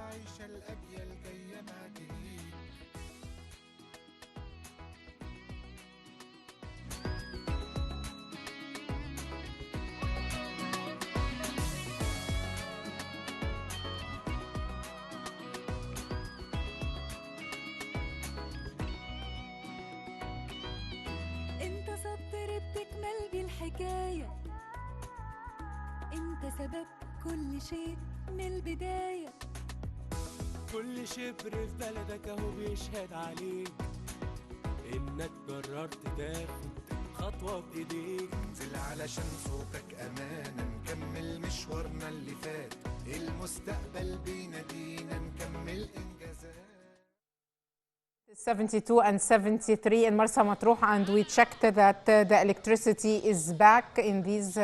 تعيش الأجيال جاية ما تهيب. انت سطر بتكمل بالحكاية، انت سبب كل شيء من البداية. كل شبر في بلدك اهو بيشهد عليك انك قررت تاخد خطوة بايديك. انزل علشان صوتك أمانة، نكمل مشوارنا اللي فات، المستقبل بينادينا نكمل إنجازات. 72 and 73 in Marsa Matruh, and we checked that the electricity is back in these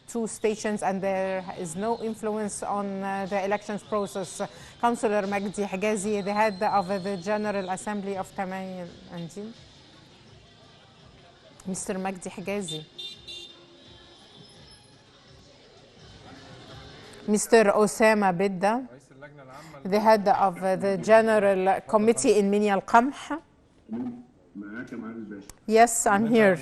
two stations and there is no influence on the elections process. Councillor Magdi Higazi, the head of the General Assembly of Tamayil Andin. Mr. Magdi Higazi. Mr. Osama Bidda, the head of the General Committee in Minya al-Qamh. Yes, I'm here.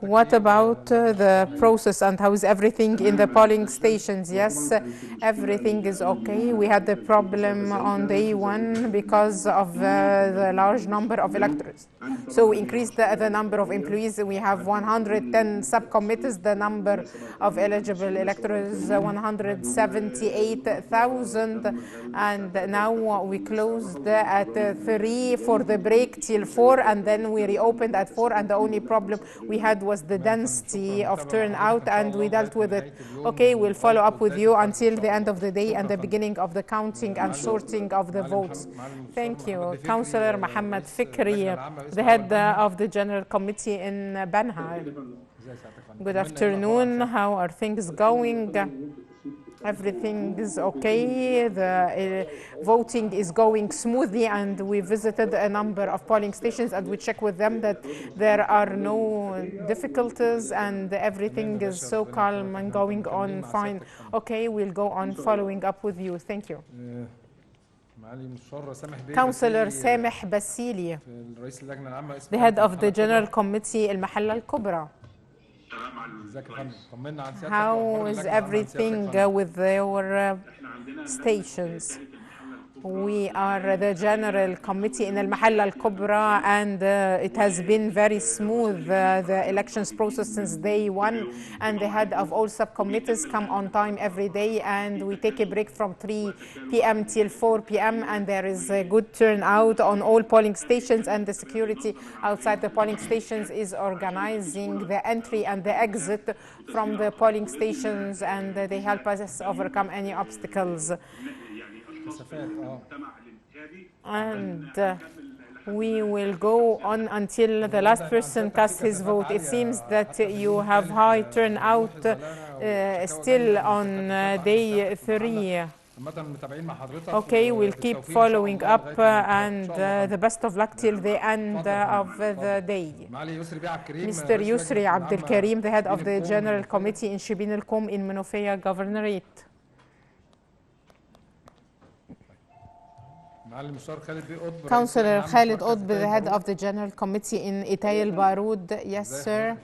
What about the process and how is everything in the polling stations? Yes, everything is okay. We had the problem on day one because of the large number of electors. So we increased the number of employees. We have 110 subcommittees. The number of eligible electors 178,000, and now we closed at 3 for the break till 4, and then we reopened at 4, and the only problem we had was the density of turnout, and we dealt with it. Okay, we'll follow up with you until the end of the day and the beginning of the counting and sorting of the votes. Thank you. Councillor Mohammed Fikri, the head of the General Committee in Banha. Good afternoon. How are things going? Everything is okay. The voting is going smoothly, and we visited a number of polling stations and we checked with them that there are no difficulties and everything is so calm and going on fine. Okay, we'll go on following up with you. Thank you. Councillor Sameh Basili, the head of the General Committee المحلة الكبرى. How is everything with your stations? We are the General Committee in المحلة الكبرى, and it has been very smooth, the elections process since day one, and the head of all subcommittees come on time every day, and we take a break from 3 p.m. till 4 p.m. and there is a good turnout on all polling stations, and the security outside the polling stations is organizing the entry and the exit from the polling stations, and they help us overcome any obstacles. And we will go on until the last person casts his vote. It seems that you have high turnout still on day 3. Okay, we'll keep following up, and the best of luck till the end of the day. Mr. Yusri Abdel Karim, the head of the General Committee in Shibin al-Qum in Menofia Governorate. Councillor Khalid Qutb, the head of the General Committee in Itay al-Baroud. Yes, sir.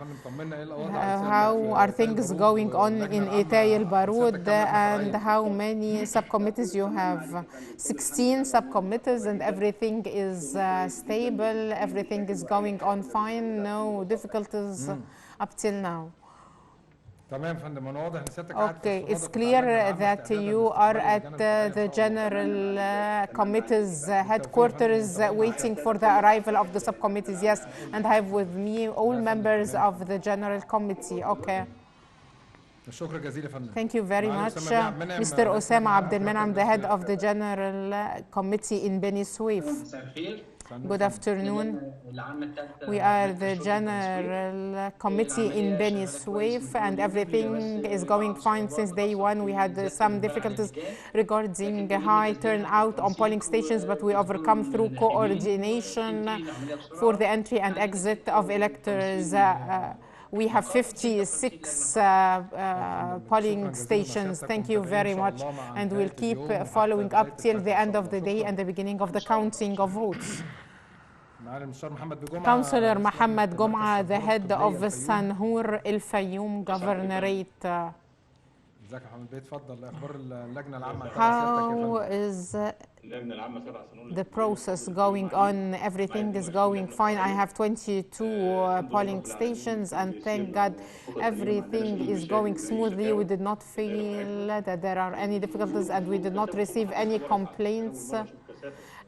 How are things going on in Itay al-Baroud, and how many subcommittees you have? 16 subcommittees, and everything is stable, everything is going on fine, no difficulties up till now. Okay, it's clear that you are at the General Committee's headquarters waiting for the arrival of the subcommittees. Yes, and I have with me all members of the General Committee. Okay. Thank you very much. Mr. Osama Abdel Menam, the head of the General Committee in Beni Suef. Good afternoon. We are the General Committee in Beni Suef, and everything is going fine since day one. We had some difficulties regarding high turnout on polling stations, but we overcome through coordination for the entry and exit of electors. We have 56 polling stations. Thank you very much. And we'll keep following up till the end of the day and the beginning of the counting of votes. Councillor Mohammed Gom'a, the head of Sanhur El Fayoum Governorate. How is the process going on? Everything is going fine. I have 22 polling stations, and thank God everything is going smoothly. We did not feel that there are any difficulties, and we did not receive any complaints,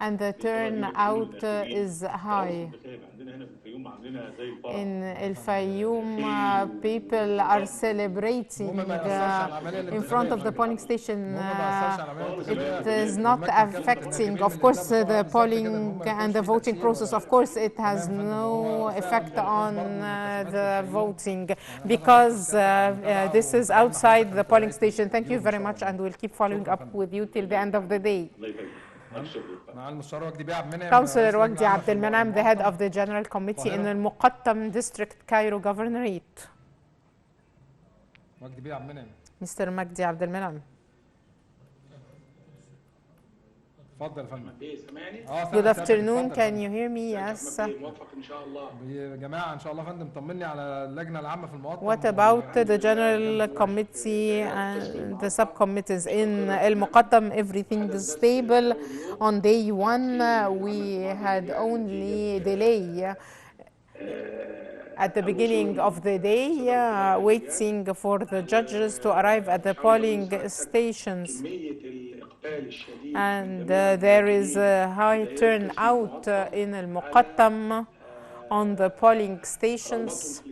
and the turnout is high. In El Fayoum, people are celebrating in front of the polling station. It is not affecting, of course, the polling and the voting process. Of course, it has no effect on the voting because this is outside the polling station. Thank you very much, and we'll keep following up with you till the end of the day. Councillor Wagdi Abdel Menam, the head of the General Committee in Al Muqattam District, Cairo Governorate. Mr. Magdi Abdel Menam. Good afternoon. Can you hear me? Yes. What about the General Committee and the subcommittees in Al Muqattam? Everything is stable. On day one, we had only delay at the beginning of the day, waiting for the judges to arrive at the polling stations. And there is a high turnout in Al Muqattam on the polling stations.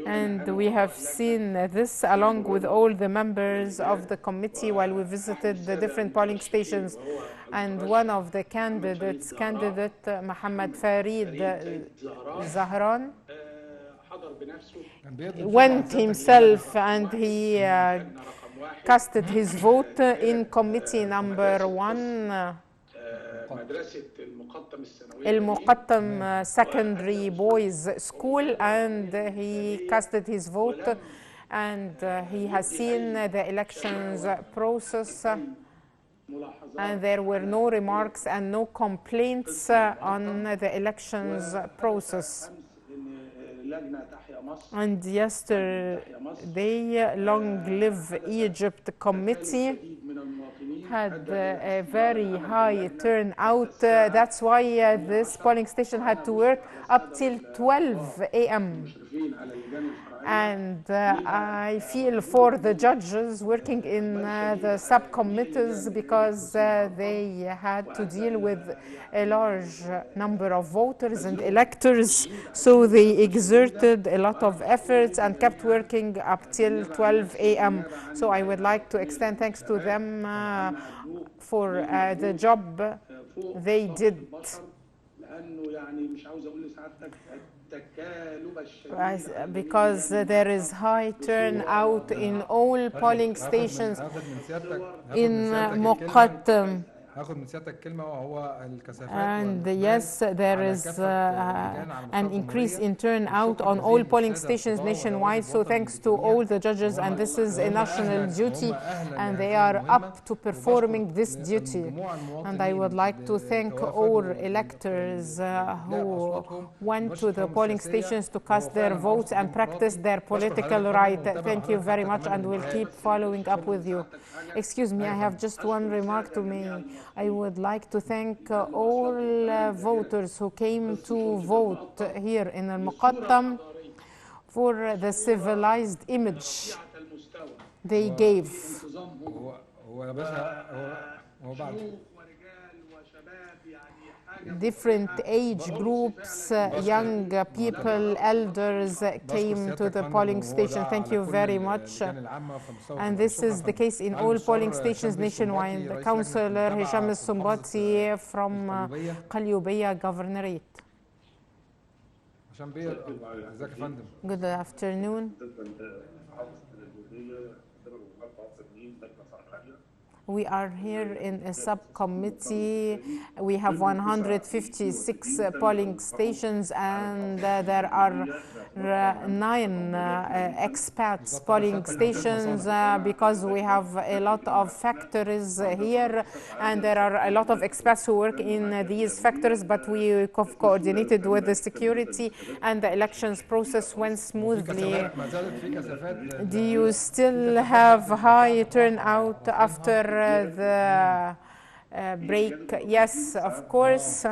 And we have seen this along with all the members of the committee while we visited the different polling stations. And one of the candidates, candidate Mohammed Farid Zahran, went himself and he casted his vote in committee number 1, Al Muqattam Secondary Boys School, and he casted his vote, and he has seen the elections process, and there were no remarks and no complaints on the elections process. And yesterday, Long Live Egypt Committee had a very high turnout. That's why this polling station had to work up till 12 a.m. And I feel for the judges working in the subcommittees because they had to deal with a large number of voters and electors. So they exerted a lot of efforts and kept working up till 12 a.m. So I would like to extend thanks to them for the job they did. Because there is high turnout in all polling stations in Muqattam. And yes, there is an increase in turnout on all polling stations nationwide. So thanks to all the judges, and this is a national duty, and they are up to performing this duty. And I would like to thank all electors who went to the polling stations to cast their votes and practice their political right. Thank you very much, and we'll keep following up with you. Excuse me, I have just one remark to make. I would like to thank all voters who came to vote here in Al Muqattam for the civilized image they gave. Different age groups, young people, elders came to the polling station. Thank you very much. And this is the case in all polling stations nationwide. Councillor Hisham Al-Sumbati from Qalyubiyya Governorate. Good afternoon. We are here in a subcommittee. We have 156 polling stations, and there are 9 expats polling stations because we have a lot of factories here, and there are a lot of expats who work in these factories, but we coordinated with the security, and the elections process went smoothly. Do you still have high turnout after the break? Yes, of course.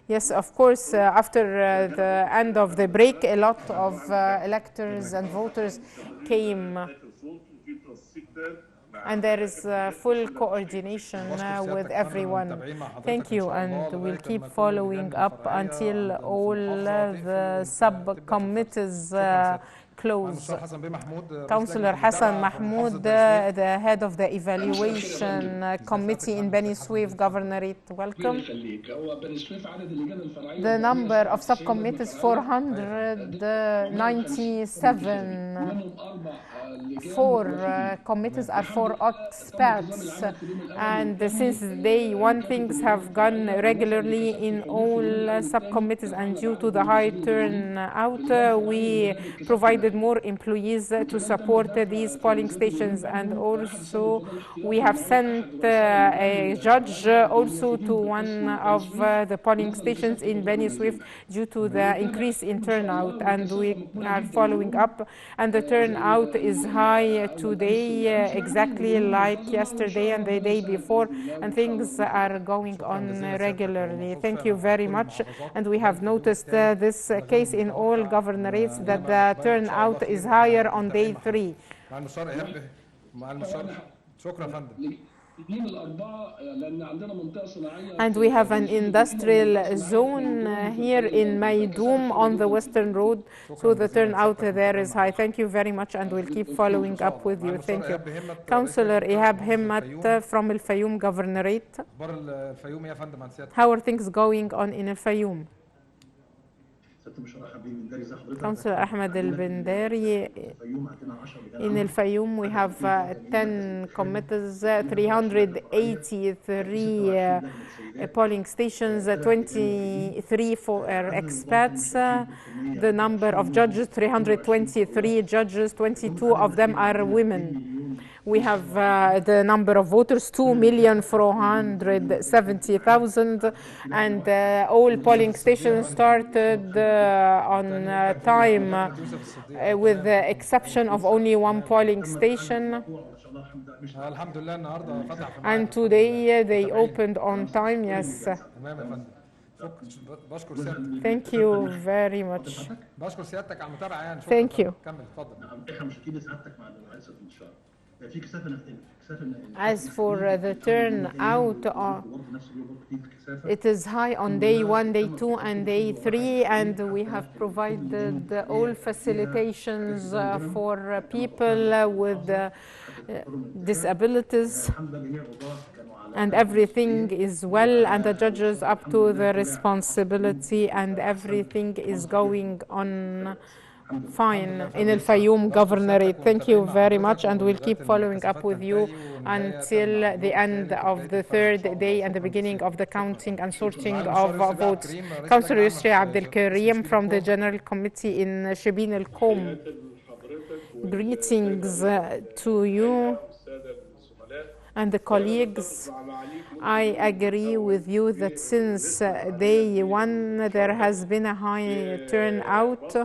Yes, of course. After the end of the break, a lot of electors and voters came, and there is full coordination with everyone. Thank you, and we'll keep following up until all the subcommittees close. Councillor Hassan Mahmoud, the head of the evaluation committee in Bani Suef Governorate, welcome. The number of subcommittees 497. 4 committees are for expats, and since day one things have gone regularly in all subcommittees, and due to the high turnout we provided more employees to support these polling stations, and also we have sent a judge also to one of the polling stations in Bani Suef due to the increase in turnout, and we are following up, and the turnout is high today, exactly like yesterday and the day before, and things are going on regularly. Thank you very much, and we have noticed this case in all governorates that the turnout is higher on day 3. And we have an industrial zone here in Maydoum on the Western Road, so the turnout there is high. Thank you very much, and we'll keep following up with you. Thank you. Councillor Ihab Himmat from Al Fayoum Governorate. How are things going on in Al Fayoum? Councillor Ahmed Al Bindari, in Al Fayoum we have 10 committees, 383 polling stations, 23 for expats. The number of judges, 323 judges, 22 of them are women. We have the number of voters, 2,470,000, and all polling stations started on time, with the exception of only one polling station. And today they opened on time, yes. Thank you very much. Thank you. As for the turnout, it is high on day 1, day 2, and day 3, and we have provided all facilitations for people with disabilities, and everything is well, and the judges up to the responsibility, and everything is going on fine in Al Fayoum Governorate. Thank you very much, and we'll keep following up with you until the end of the 3rd day and the beginning of the counting and sorting of votes. Councillor Yusri Abdel Karim from the General Committee in Shebin Al Qom. Greetings to you and the colleagues. I agree with you that since day 1 there has been a high turnout.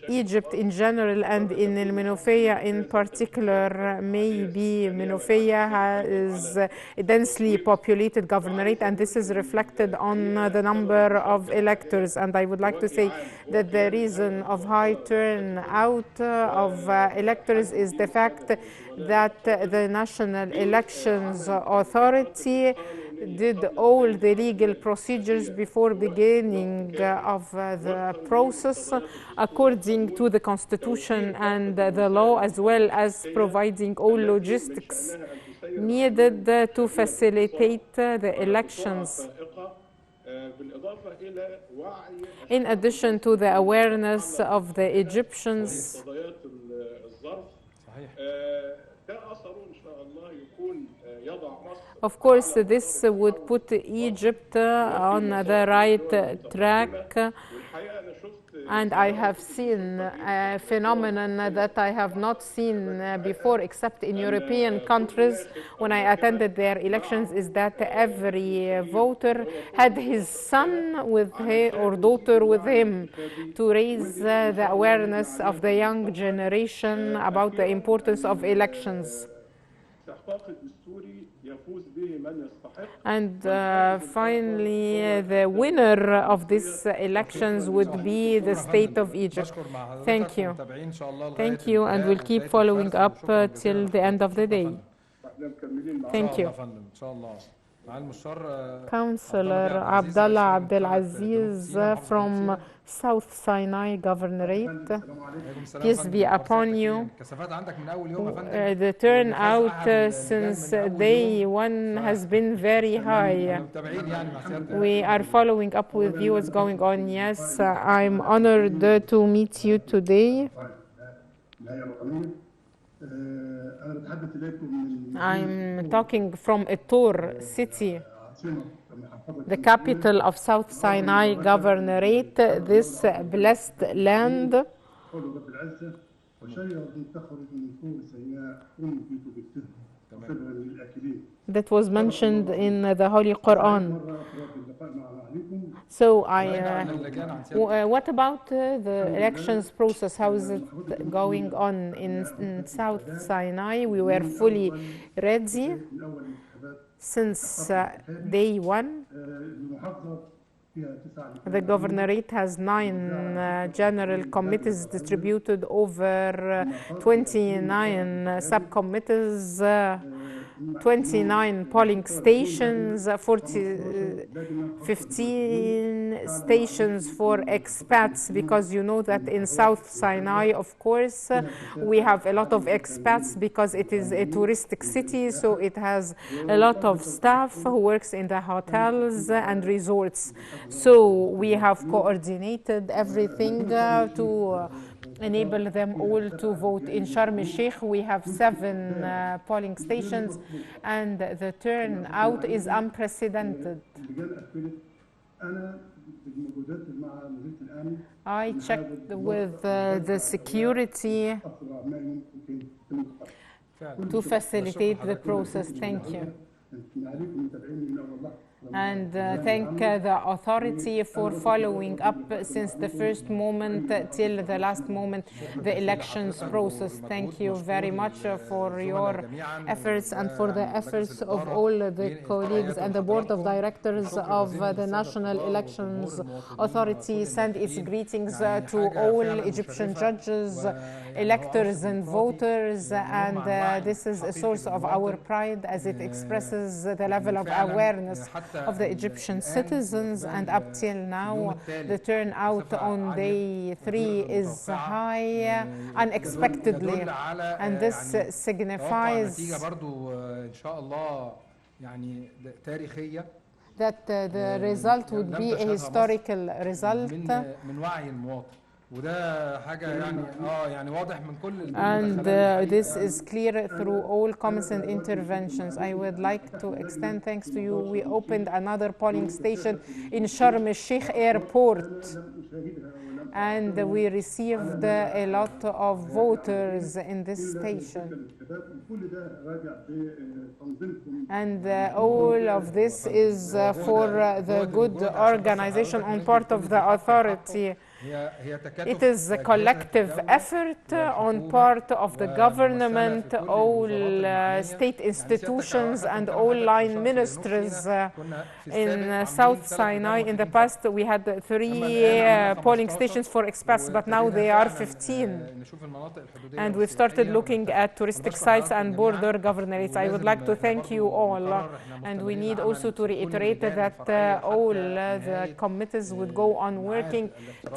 Egypt in general and in El Menofia in particular, maybe Menofia is a densely populated governorate, and this is reflected on the number of electors. And I would like to say that the reason of high turnout of electors is the fact that the National Elections Authority did all the legal procedures before beginning of the process according to the Constitution and the law, as well as providing all logistics needed to facilitate the elections. In addition to the awareness of the Egyptians Of course, this would put Egypt on the right track. And I have seen a phenomenon that I have not seen before, except in European countries when I attended their elections, is that every voter had his son with him or daughter with him to raise the awareness of the young generation about the importance of elections. And finally, the winner of these elections would be the state of Egypt. Thank you. Thank you, and we'll keep following up till the end of the day. Thank you. Councillor Abdallah Abdelaziz from South Sinai Governorate. Peace be upon you. The turnout since day one has been very high. We are following up with you what's going on. Yes, I'm honored to meet you today. I'm talking from Etor city, the capital of South Sinai Governorate, this blessed land. That was mentioned in the Holy Quran. So what about the elections process? How is it going on in South Sinai? We were fully ready since day one. The governorate has 9 general committees distributed over 29 subcommittees, 29 polling stations, 15 stations for expats, because you know that in South Sinai, of course, we have a lot of expats because it is a touristic city, so it has a lot of staff who works in the hotels and resorts. So we have coordinated everything to enable them all to vote. In Sharm el-Sheikh, we have 7 polling stations, and the turnout is unprecedented. I checked with the security to facilitate the process. Thank you. And thank the authority for following up since the first moment till the last moment the elections process. Thank you very much for your efforts and for the efforts of all the colleagues, and the board of directors of the National Elections Authority send its greetings to all Egyptian judges, electors and voters, and this is a source of our pride as it expresses the level of awareness of the Egyptian citizens, and up till now the turnout on day 3 is high unexpectedly, and this signifies that the result would be a historical result. And this is clear through all comments and interventions. I would like to extend thanks to you. We opened another polling station in Sharm el-Sheikh airport, and we received a lot of voters in this station. And all of this is for the good organization on part of the authority. It is a collective effort on part of the government, all state institutions and all line ministries. In South Sinai, in the past, we had 3 polling stations for expats, but now they are 15. And we've started looking at touristic sites and border governorates. I would like to thank you all. And we need also to reiterate that all the committees would go on working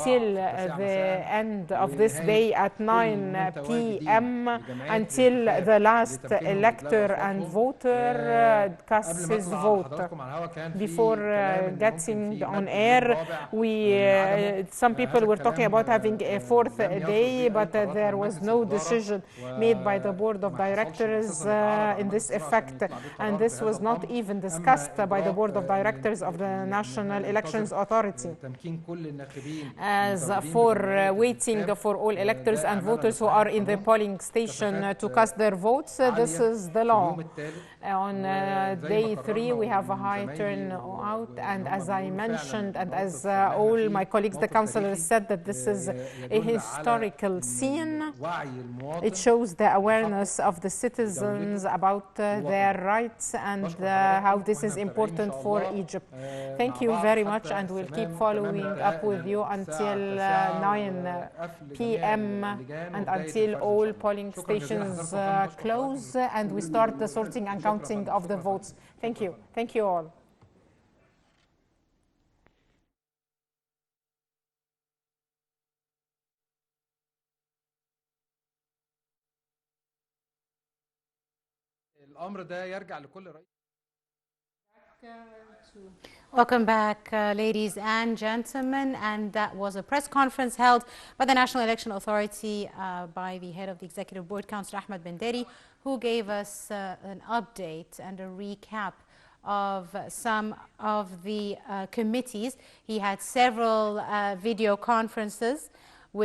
till until the end of this day at 9 p.m. until the last elector and voter casts his vote. Before getting on air, some people were talking about having a fourth day, but there was no decision made by the board of directors in this effect, and this was not even discussed by the board of directors of the National Elections Authority. As for waiting for all electors and voters who are in the polling station to cast their votes, this is the law. On day 3, we have a high turnout, and as I mentioned, and as all my colleagues, the councillors said, that this is a historical scene. It shows the awareness of the citizens about their rights and how this is important for Egypt. Thank you very much, and we'll keep following up with you until 9 p.m. and until all polling stations close and we start the sorting and counting of the votes. Thank you. Thank you all. Welcome back, ladies and gentlemen. And that was a press conference held by the National Election Authority by the head of the Executive Board, Councillor Ahmed Benderi, who gave us an update and a recap of some of the committees. He had several video conferences